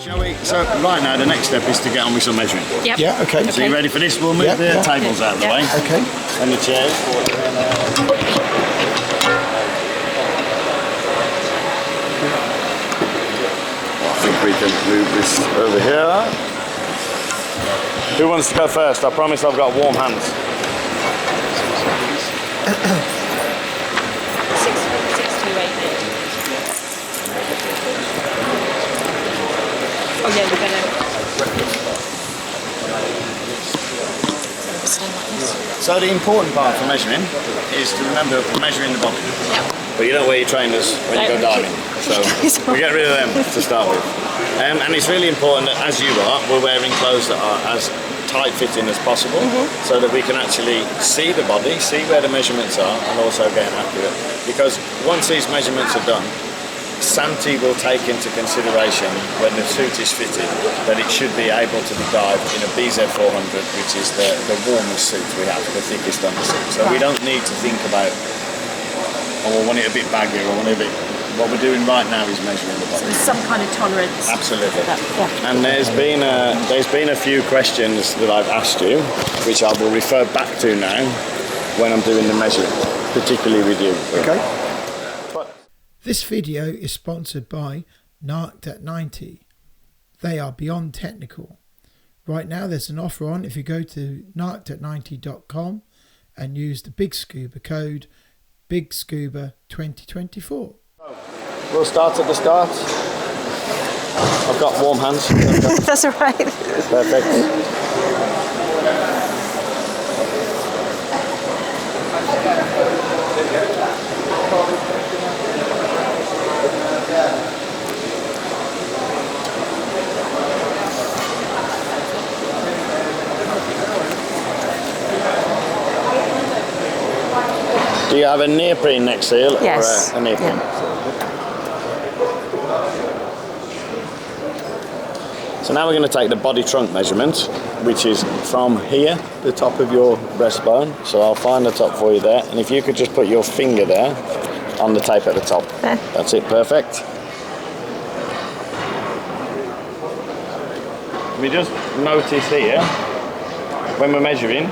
Shall we? So right now the next step is to get on with some measuring. Yep. Yeah, okay. So you ready for this? We'll move the tables out of the way. Okay. And the chairs. I think we can move this over here. Who wants to go first? I promise I've got warm hands. 628. Oh yeah, we're gonna. So the important part for measuring is to remember we're measuring the body. Yeah. But you don't wear your trainers when you go diving. So we get rid of them to start with. And it's really important that as you are, we're wearing clothes that are as tight fitting as possible so that we can actually see the body, see where the measurements are and also get accurate. Because once these measurements are done, Santi will take into consideration when the suit is fitted that it should be able to be dived in a BZ400, which is the warmest suit we have, the thickest undersuit. So we don't need to think about, oh, I want it a bit baggy or I want it a bit. What we're doing right now is measuring the body. So there's some kind of tolerance. Absolutely. Yeah. And there's been a few questions that I've asked you, which I will refer back to now when I'm doing the measuring, particularly with you. Okay. This video is sponsored by Narked at 90. They are beyond technical. Right now there's an offer on if you go to narkedat90.com and use the Big Scuba code BIGSCUBA2024. We'll start at the start. I've got warm hands. That's all right. Perfect. Do you have a neoprene neck seal or a neoprene? Yeah. So now we're going to take the body trunk measurement, which is from here, the top of your breastbone. So I'll find the top for you there. And if you could just put your finger there on the tape at the top. There. That's it, perfect. We just notice here, when we're measuring,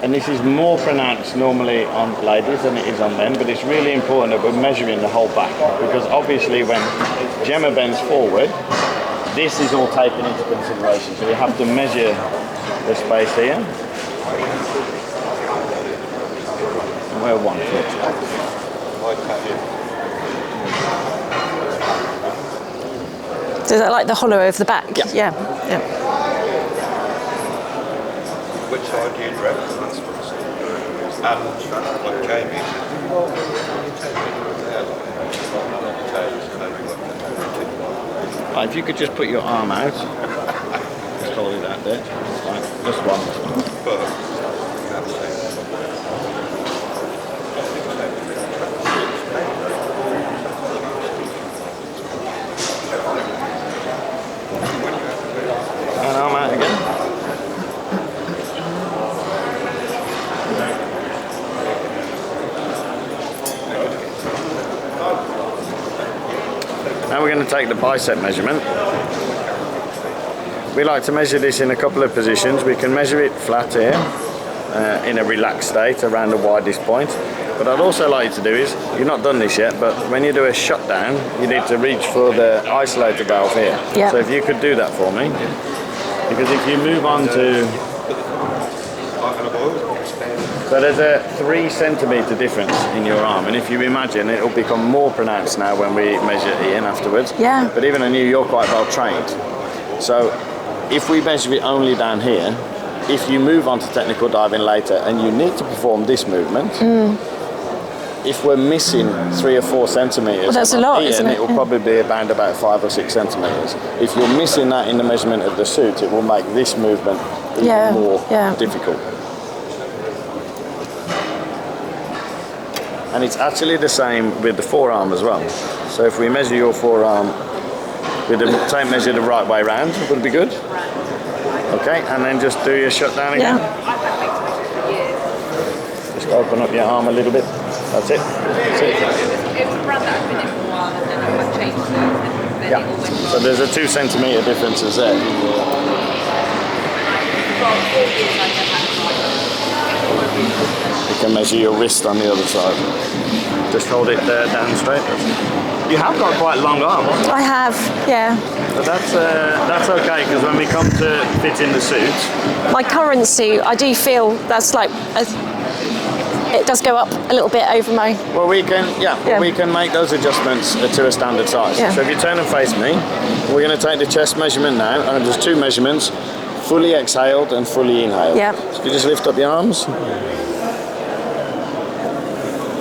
and this is more pronounced normally on ladies than it is on men, but it's really important that we're measuring the whole back, because obviously when Gemma bends forward, this is all taken into consideration, so you have to measure the space here. And we're 1 foot. So is that like the hollow over the back? Yeah. Yeah. Which side do you dress? Like Jamie. Right, if you could just put your arm out, just hold it out there. Right, just one. And arm out again. Now we're going to take the bicep measurement. We like to measure this in a couple of positions. We can measure it flat here, in a relaxed state around the widest point. But I'd also like you to do is, you've not done this yet, but when you do a shutdown, you need to reach for the isolator valve here. Yeah. So if you could do that for me. Because if you move on to... So there's a 3 centimetre difference in your arm, and if you imagine, it'll become more pronounced now when we measure Ian afterwards. Yeah. But even I knew you're quite well trained. So if we measure it only down here, if you move on to technical diving later and you need to perform this movement, if we're missing 3 or 4 centimetres, well, that's a lot, isn't it? It will probably be around about 5 or 6 centimetres. If you're missing that in the measurement of the suit, it will make this movement even more difficult. And it's actually the same with the forearm as well. So if we measure your forearm with the tape measure the right way round, would it be good? Okay, and then just do your shutdown again. Just open up your arm a little bit. That's it. That's it. Yeah. So there's a 2 centimetre difference there. You can measure your wrist on the other side. Just hold it down straight. You have got quite long arms. I have, yeah. But that's okay, because when we come to fit in the suit, My current suit, I do feel that's like, it does go up a little bit over my... well, we can make those adjustments to a standard size. Yeah. So if you turn and face me, we're going to take the chest measurement now, and there's 2 measurements: fully exhaled and fully inhaled. Yeah. So you just lift up your arms.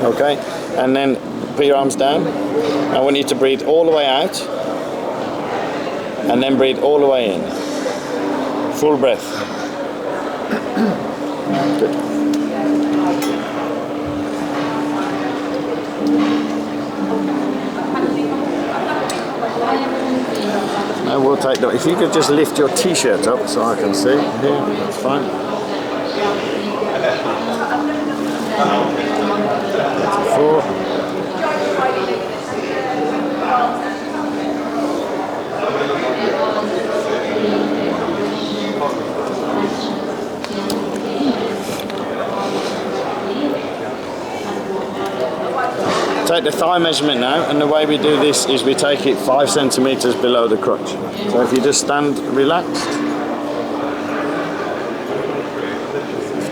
Okay, and then put your arms down. I want you to breathe all the way out, and then breathe all the way in. Full breath. Good. Now we'll take that. If you could just lift your t-shirt up so I can see. Here, that's fine. 4. Take the thigh measurement now, and the way we do this is we take it 5 centimetres below the crotch. So if you just stand relaxed.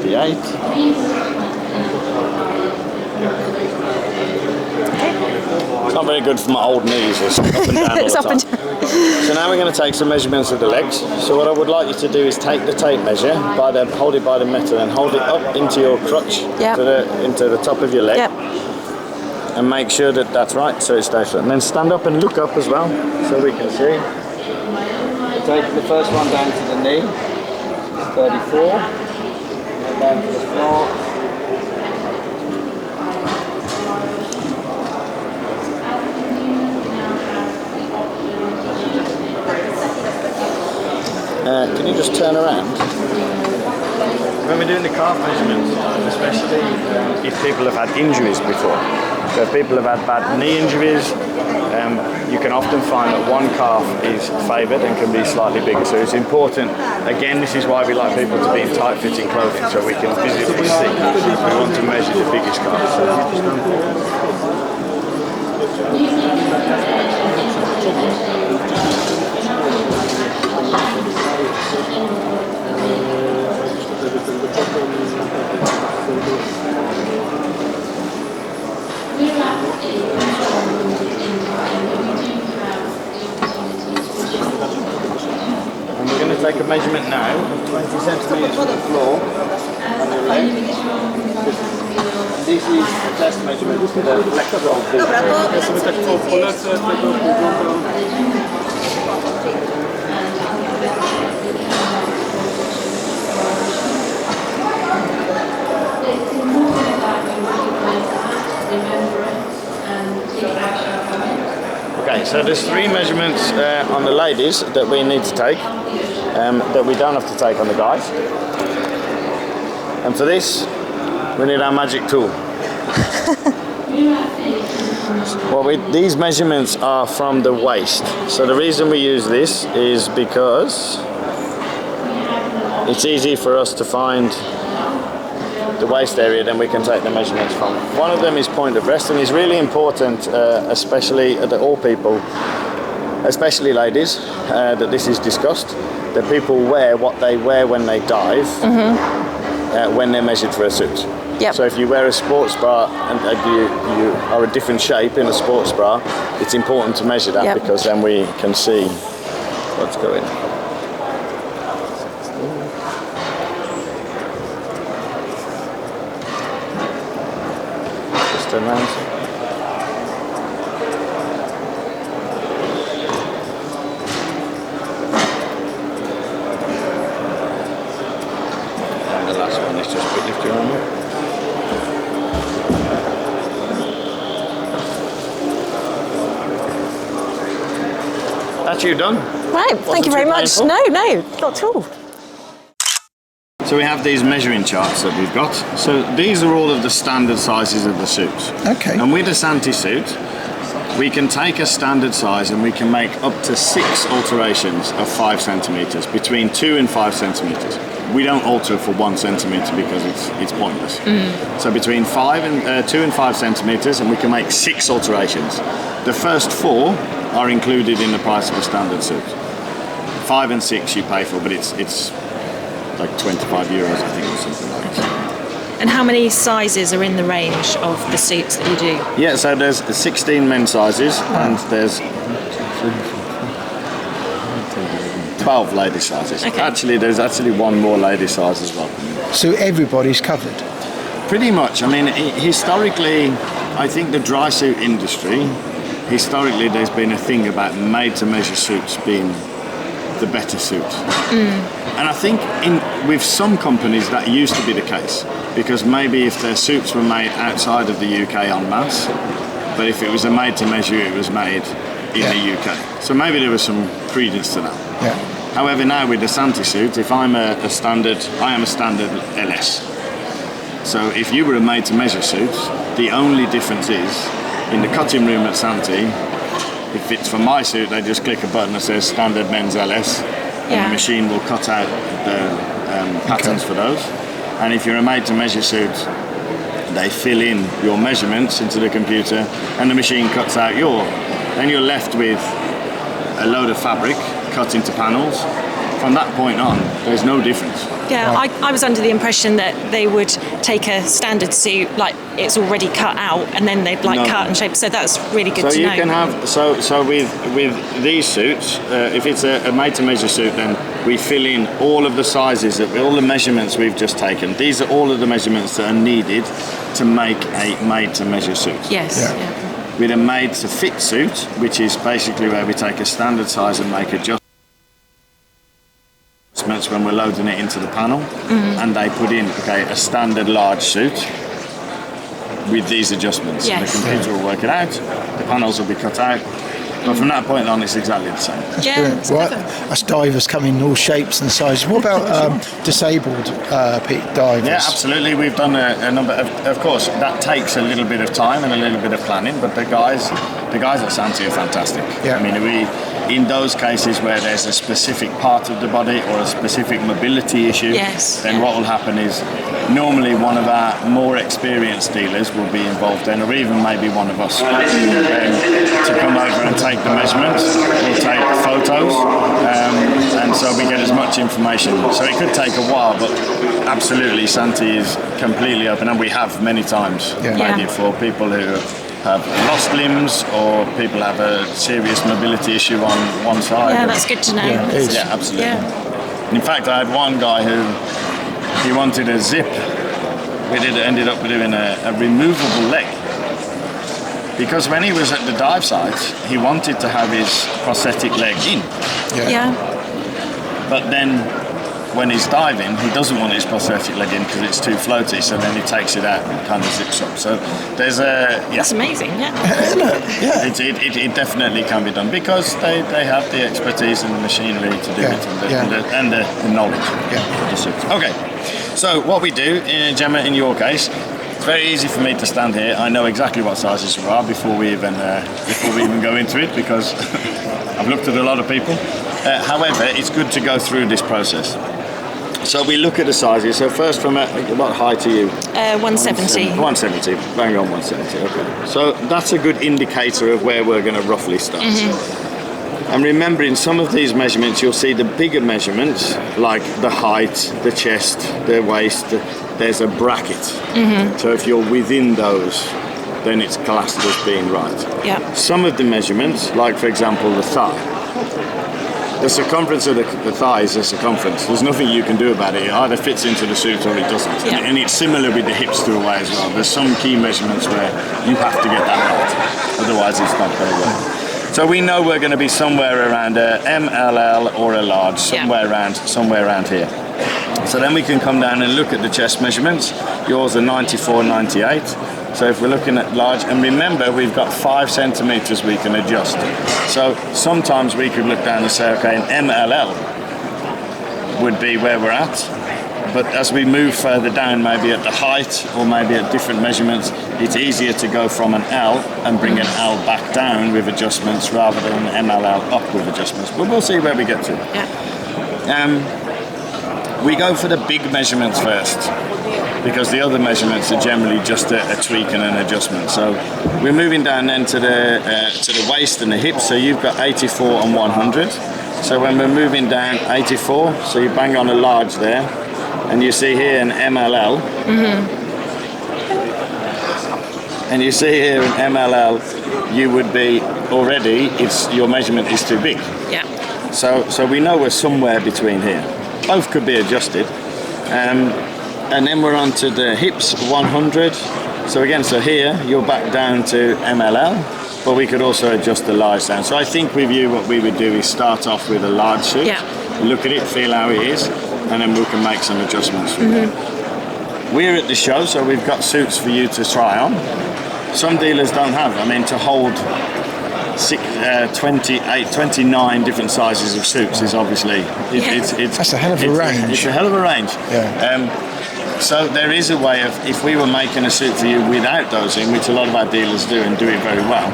58. It's not very good for my old knees. It's up and down all It's the up time. and down. So now we're going to take some measurements of the legs. So what I would like you to do is take the tape measure, hold it by the metal, and hold it up into your crotch, Yep. into the top of your leg. Yep. And make sure that that's right, so it stays flat. And then stand up and look up as well, so we can see. Take the first one down to the knee, 34. And down to the floor. Can you just turn around? When we're doing the calf measurements, especially if people have had injuries before, so if people have had bad knee injuries, you can often find that one calf is favoured and can be slightly bigger. So it's important, again, this is why we like people to be in tight-fitting clothing, so we can visibly see. We want to measure the biggest calf. So if you just and we're going to take a measurement now, 20 centimetres from the floor on your leg. This is the test measurement for the flexible ball. Okay, so there's 3 measurements on the ladies that we need to take, that we don't have to take on the guys. And for this, we need our magic tool. These measurements are from the waist. So the reason we use this is because it's easy for us to find the waist area, then we can take the measurements from. One of them is point of rest, and it's really important, especially that all people, especially ladies, that this is discussed, that people wear what they wear when they dive, when they're measured for a suit. Yep. So if you wear a sports bra and you are a different shape in a sports bra, it's important to measure that, because then we can see what's going on. Just turn around. And the last one is just lift your arm up. That's you done. Right, thank you very much. Painful? No, not at all. So we have these measuring charts that we've got. So these are all of the standard sizes of the suits. Okay. And with a Santi suit, we can take a standard size and we can make up to 6 alterations of 5 centimeters, between 2 and 5 centimeters. We don't alter for 1 centimeter because it's pointless. So between 2 and 5 centimeters, and we can make 6 alterations. The first 4 are included in the price of a standard suit. 5 and 6 you pay for, but it's like €25, I think, or something like that. And how many sizes are in the range of the suits that you do? Yeah, so there's 16 men's sizes and there's 12 lady sizes. Okay. Actually, there's actually one more lady size as well. So everybody's covered. Pretty much. I mean, historically, I think the dry suit industry, historically there's been a thing about made-to-measure suits being the better suit. And I think with some companies that used to be the case, because maybe if their suits were made outside of the UK en masse, but if it was a made-to-measure, it was made in the UK. So maybe there was some credence to that. Yeah. However, now with the Santi suit, if I'm I am a standard LS. So if you were a made-to-measure suit, the only difference is, in the cutting room at Santi, if it's for my suit, they just click a button that says standard men's LS, and the machine will cut out the patterns for those. And if you're a made-to-measure suit, they fill in your measurements into the computer, and the machine cuts out then you're left with a load of fabric cut into panels. From that point on, there's no difference. Yeah, I was under the impression that they would take a standard suit, like it's already cut out, and then they'd cut and shape. So that's really good to know. So you can have, so with these suits, if it's a made-to-measure suit, then we fill in all of the sizes, all the measurements we've just taken. These are all of the measurements that are needed to make a made-to-measure suit. Yes. Yeah. Yeah. With a made-to-fit suit, which is basically where we take a standard size and make adjustments when we're loading it into the panel, and they put in a standard large suit with these adjustments. Yes. The computer will work it out, the panels will be cut out, but from that point on it's exactly the same. Yeah. Brilliant. Right. Us divers come in all shapes and sizes. What about disabled divers? Yeah, absolutely. We've done a number of course, that takes a little bit of time and a little bit of planning, but the guys at Santi are fantastic. Yeah. I mean, in those cases where there's a specific part of the body or a specific mobility issue, then what will happen is normally one of our more experienced dealers will be involved then, or even maybe one of us, to come over and take the measurements. We'll take photos, and so we get as much information. So it could take a while, but absolutely Santi is completely open, and we have many times made it for people who have lost limbs or people have a serious mobility issue on one side. Yeah, that's good to know. Yeah, absolutely. Yeah. In fact, I had one guy who he wanted a zip. We ended up doing a removable leg, because when he was at the dive sites, he wanted to have his prosthetic leg in. Yeah. But then when he's diving, he doesn't want his prosthetic leg in because it's too floaty, so then he takes it out and kind of zips up. So there's That's amazing, It definitely can be done because they have the expertise and the machinery to do it and the knowledge. Yeah. Okay, so what we do, Gemma, in your case, it's very easy for me to stand here. I know exactly what sizes you are before we even go into it, because I've looked at a lot of people. However, it's good to go through this process. So we look at the sizes. So first, from what height are you? 170. 170, bang on 170, okay. So that's a good indicator of where we're going to roughly start. And remember, in some of these measurements, you'll see the bigger measurements, like the height, the chest, the waist, there's a bracket. So if you're within those, then it's classed as being right. Yeah. Some of the measurements, like for example the thigh, the circumference of the thigh is a circumference. There's nothing you can do about it. It either fits into the suit or it doesn't. Yeah. And it's similar with the hips to a way as well. There's some key measurements where you have to get that right. Otherwise it's not going to work. So we know we're going to be somewhere around a MLL or a large, somewhere around here. So then we can come down and look at the chest measurements. Yours are 94, 98. So if we're looking at large, and remember we've got 5 centimeters we can adjust. So sometimes we could look down and say, okay, an MLL would be where we're at. but as we move further down, maybe at the height or maybe at different measurements, it's easier to go from an L and bring an L back down with adjustments rather than an MLL up with adjustments. But we'll see where we get to. We go for the big measurements first, because the other measurements are generally just a tweak and an adjustment. So we're moving down then to the waist and the hips. So you've got 84 and 100. So when we're moving down 84, so you bang on a large there, and you see here an MLL. And you see here an MLL, you would be already, your measurement is too big. Yeah. So we know we're somewhere between here. Both could be adjusted. And then we're on to the hips, 100. So again, so here, you're back down to MLL, but we could also adjust the large down. So I think with you, what we would do is start off with a large suit, look at it, feel how it is, and then we can make some adjustments. We're at the show, so we've got suits for you to try on. Some dealers don't have. I mean, to hold 29 different sizes of suits is obviously that's a hell of a range. It's a hell of a range. So there is a way of, if we were making a suit for you without those in, which a lot of our dealers do and do it very well,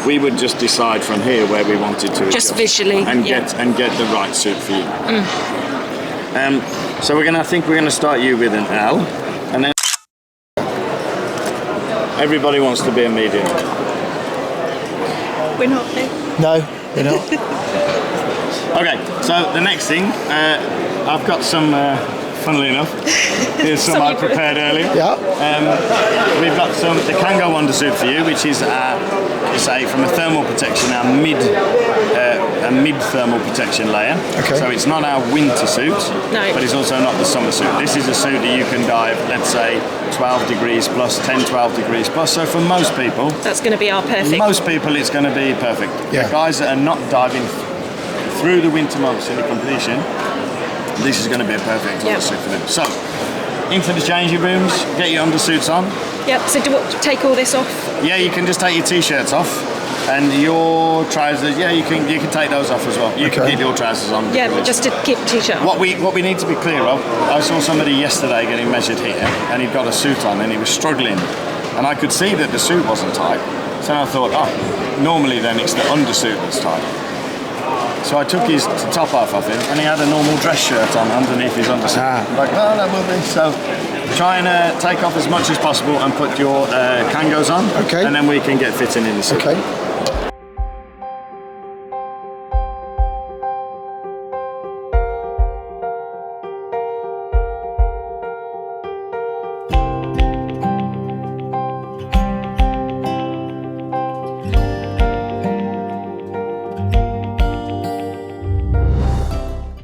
we would just decide from here where we wanted to just adjust visually and get the right suit for you. So I think we're gonna start you with an L, and then everybody wants to be a medium. We're not there. No, we're not. Okay, so the next thing, I've got some, funnily enough, here's some I prepared earlier. We've got the Kango undersuit for you, which is, say, from a thermal protection, our mid thermal protection layer. So it's not our winter suit, but it's also not the summer suit. This is a suit that you can dive, let's say, 12 degrees plus, 10, 12 degrees plus. So for most people, that's going to be our perfect. Most people, it's going to be perfect. The guys that are not diving through the winter months in the completion, this is going to be a perfect undersuit for them. So, into the changing rooms, get your undersuits on. So do what, take all this off? Yeah, you can just take your t-shirts off, and your trousers. Yeah, you can take those off as well. You can keep your trousers on. But just to keep the t-shirt on. What we need to be clear of. I saw somebody yesterday getting measured here, and he'd got a suit on, and he was struggling, and I could see that the suit wasn't tight. So I thought, normally then it's the undersuit that's tight. So I took his top off of him, and he had a normal dress shirt on underneath his undersuit. Like, that will be. So try and take off as much as possible and put your Kangos on, and then we can get fitting in the suit.